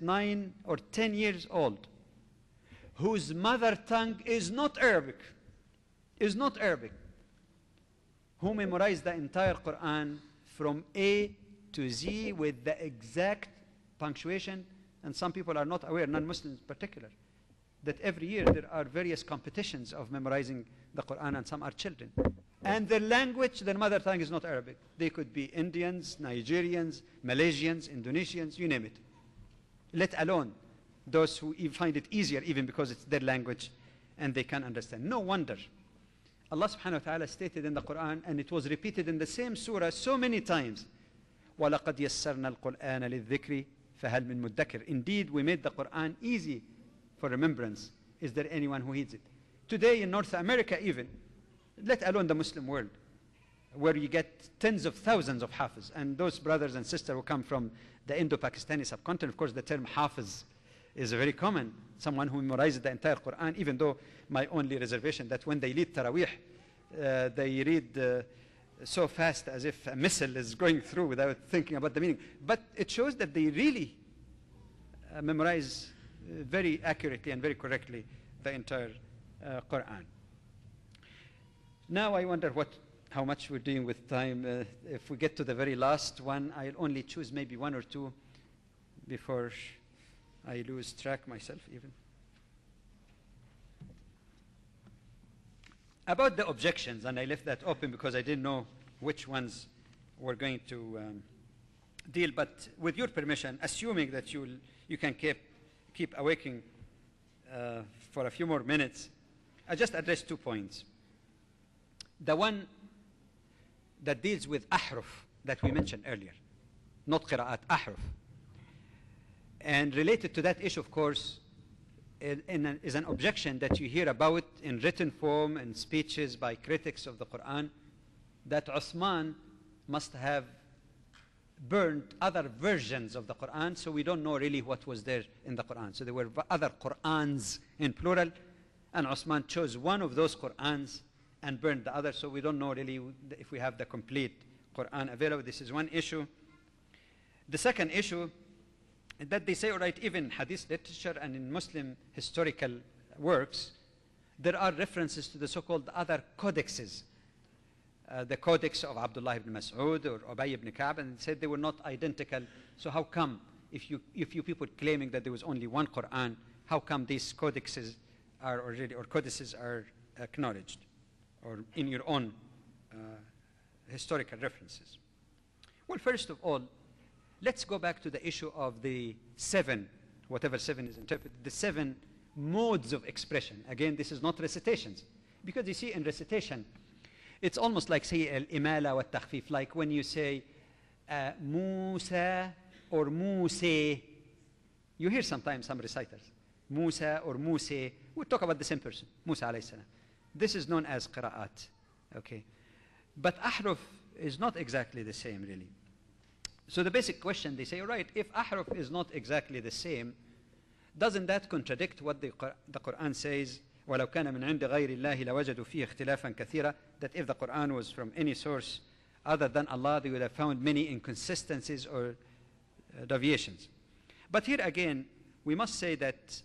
9 or 10 years old, whose mother tongue is not Arabic, who memorized the entire Quran from A to Z with the exact punctuation. And some people are not aware, non-Muslims in particular, that every year there are various competitions of memorizing the Quran, and some are children. And their language, their mother tongue is not Arabic. They could be Indians, Nigerians, Malaysians, Indonesians, you name it. Let alone those who find it easier even because it's their language and they can understand. No wonder Allah subhanahu wa ta'ala stated in the Quran, and it was repeated in the same surah so many times, وَلَقَدْ يَسَّرْنَا الْقُرْآنَ لِلذِّكْرِ فَهَلْ مِن مُدَّكِرٍ. Indeed, we made the Quran easy for remembrance. Is there anyone who heeds it? Today in North America even, let alone the Muslim world, where you get tens of thousands of hafiz, and those brothers and sisters who come from the Indo-Pakistani subcontinent, of course the term hafiz is very common, someone who memorizes the entire Quran, even though my only reservation that when they read Taraweeh, they read so fast as if a missile is going through without thinking about the meaning. But it shows that they really memorize very accurately and very correctly the entire Quran. Now I wonder how much we're doing with time. If we get to the very last one, I'll only choose maybe one or two before I lose track myself even. About the objections, and I left that open because I didn't know which ones we're going to deal, but with your permission, assuming that you can keep awaking for a few more minutes, I just address 2 points. The one that deals with ahruf that we mentioned earlier, not qira'at, ahruf. And related to that issue, of course, is an objection that you hear about in written form and speeches by critics of the Quran, that Uthman must have burned other versions of the Quran, so we don't know really what was there in the Quran. So there were other Qur'ans in plural, and Uthman chose one of those Qur'ans and burned the other, so we don't know really if we have the complete Quran available. This is one issue. The second issue is that they say, all right, even in Hadith literature and in Muslim historical works, there are references to the so-called other codexes. The codex of Abdullah ibn Mas'ud or Ubay ibn Ka'b, and said they were not identical. So how come, if you people claiming that there was only one Quran, how come these codexes are already, or codices are acknowledged, or in your own historical references? Well, first of all, let's go back to the issue of the 7, whatever 7 is interpreted, the 7 modes of expression. Again, this is not recitations, because you see in recitation, it's almost like, say, al-imala wa takhfif, like when you say Musa or Muse. You hear sometimes some reciters, Musa or Muse. We talk about the same person, Musa alayhi salam. This is known as qira'at, okay? But ahruf is not exactly the same, really. So the basic question, they say, all right, if ahruf is not exactly the same, doesn't that contradict what the Quran says, وَلَوْ كَانَ مِنْ عِنْدِ غَيْرِ اللَّهِ لَوَجَدُوا فِيهِ اخْتِلَافًا كَثِيرًا, that if the Quran was from any source other than Allah, they would have found many inconsistencies or deviations. But here again, we must say that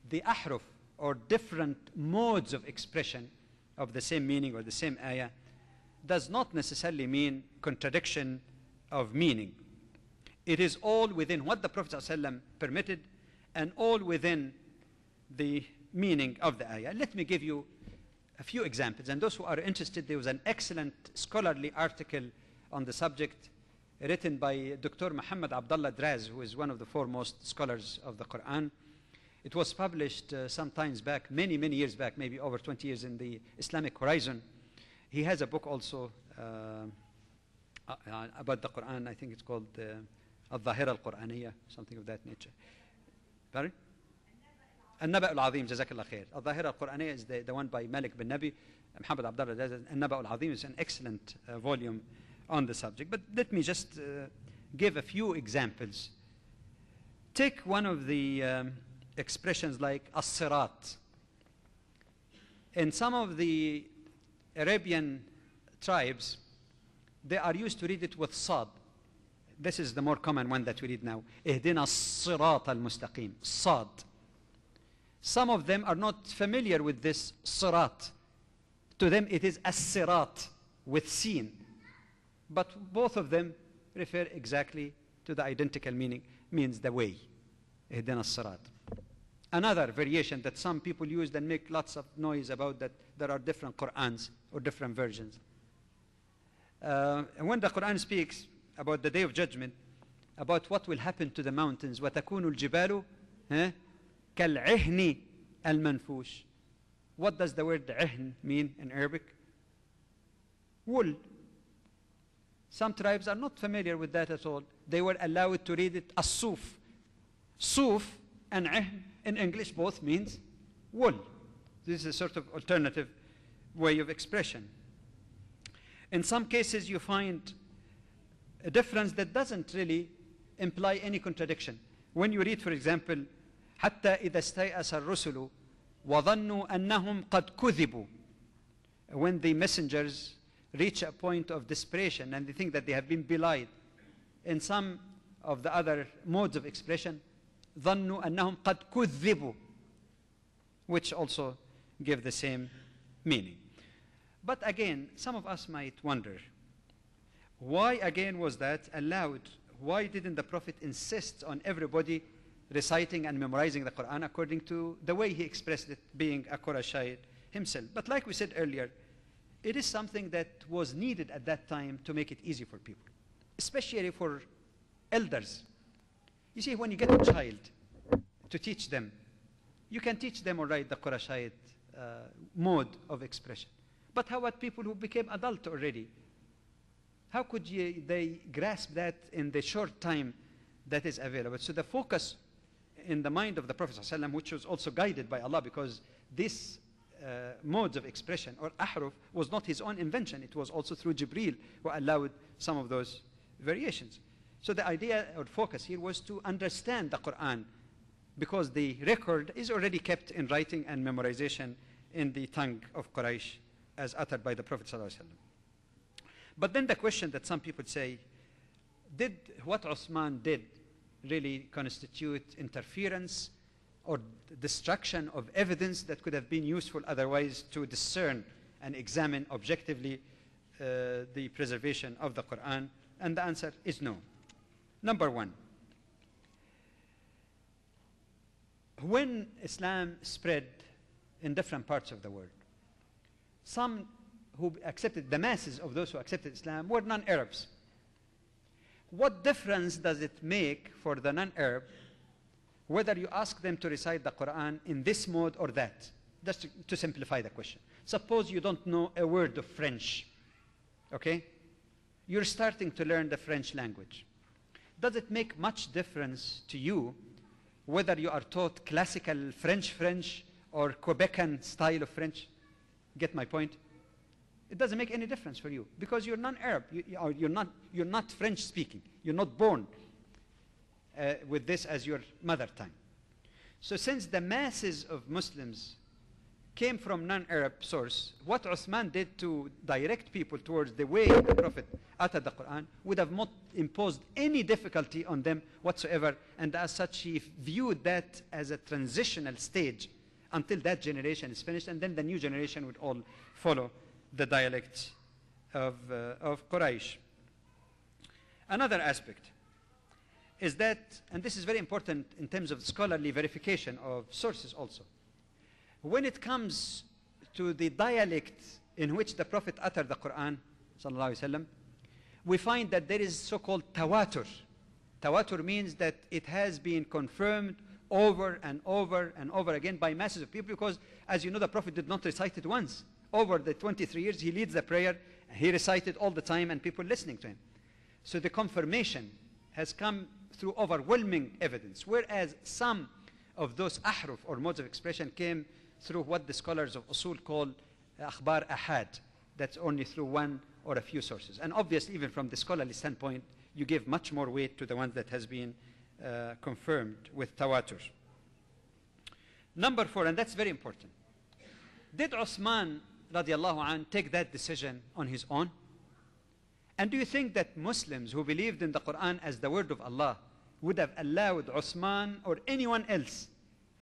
the ahruf, or different modes of expression of the same meaning or the same ayah, does not necessarily mean contradiction of meaning. It is all within what the Prophet ﷺ permitted, and all within the meaning of the ayah. Let me give you a few examples, and those who are interested, there was an excellent scholarly article on the subject written by Dr. Muhammad Abdullah Draz, who is one of the foremost scholars of the Quran. It was published sometimes back, many years back, maybe over 20 years, in the Islamic Horizon. He has a book also about the Quran. I think it's called Al-Dhahira Al-Qur'aniyya, something of that nature. Pardon? Al-Naba' Al-Azim, Jazakallah Khair. Al-Dhahira Al-Qur'aniyya is the one by Malik bin Nabi. Muhammad Abdullah Draz. Al-Naba' Al-Azim is an excellent volume on the subject. But let me just give a few examples. Take one of the expressions like as-sirat. In some of the Arabian tribes, they are used to read it with sad. this is the more common one that we read now. اهدنا الصراط المستقيم. صاد. Some of them are not familiar with this صراط. To them it is الصراط with sin. But both of them refer exactly to the identical meaning, means the way. اهدنا الصراط. Another variation that some people use and make lots of noise about, that there are different Qur'ans or different versions. And when the Quran speaks about the day of judgment, about what will happen to the mountains, وَتَكُونُ الْجِبَالُ كَالْعِهْنِ الْمَنْفُوشِ. What does the word عِهْن mean in Arabic? Wool. Some tribes are not familiar with that at all. They were allowed to read it as suf. Suf and عِهْن in English both means wool. This is a sort of alternative way of expression. In some cases you find a difference that doesn't really imply any contradiction. When you read, for example, حتى إذا استيأس الرسل وظنوا أنهم قد كذبوا. When the messengers reach a point of desperation and they think that they have been belied. In some of the other modes of expression, ظنوا أنهم قد كذبوا, which also give the same meaning. But again, some of us might wonder, why again was that allowed? Why didn't the Prophet insist on everybody reciting and memorizing the Quran according to the way he expressed it, being a Qurashite himself? But like we said earlier, it is something that was needed at that time to make it easy for people, especially for elders. You see, when you get a child to teach them, you can teach them, all right, the Qurashite mode of expression. But how about people who became adult already? How could they grasp that in the short time that is available? So the focus in the mind of the Prophet ﷺ, which was also guided by Allah, because this modes of expression, or ahruf, was not his own invention. It was also through Jibreel who allowed some of those variations. So the idea or focus here was to understand the Quran, because the record is already kept in writing and memorization in the tongue of Quraysh as uttered by the Prophet ﷺ. But then the question that some people say, did what Uthman did really constitute interference or destruction of evidence that could have been useful otherwise to discern and examine objectively the preservation of the Quran? And the answer is no. Number one, when Islam spread in different parts of the world, some who accepted, the masses of those who accepted Islam were non-Arabs. What difference does it make for the non-Arab whether you ask them to recite the Quran in this mode or that? Just to simplify the question. Suppose you don't know a word of French, okay? You're starting to learn the French language. Does it make much difference to you whether you are taught classical French or Quebecan style of French? Get my point? It doesn't make any difference for you because you're non-Arab. You're not French speaking. You're not born with this as your mother tongue. So since the masses of Muslims came from non-Arab source, what Uthman did to direct people towards the way the Prophet uttered the Quran would have not imposed any difficulty on them whatsoever, and as such he viewed that as a transitional stage until that generation is finished, and then the new generation would all follow the dialects of Quraysh. Another aspect is that, and this is very important in terms of scholarly verification of sources also, when it comes to the dialect in which the Prophet uttered the Quran, sallallahu alaihi wasallam, we find that there is so-called tawatur. Tawatur means that it has been confirmed over and over and over again by masses of people, because, as you know, the Prophet did not recite it once. Over the 23 years, he leads the prayer, he recited all the time, and people listening to him. So the confirmation has come through overwhelming evidence, whereas some of those ahruf or modes of expression came through what the scholars of usul call akhbar ahad. That's only through one or a few sources. And obviously, even from the scholarly standpoint, you give much more weight to the one that has been confirmed with tawatur. Number 4, and that's very important. Did Uthman radiallahu anh take that decision on his own? And do you think that Muslims who believed in the Quran as the word of Allah would have allowed Uthman or anyone else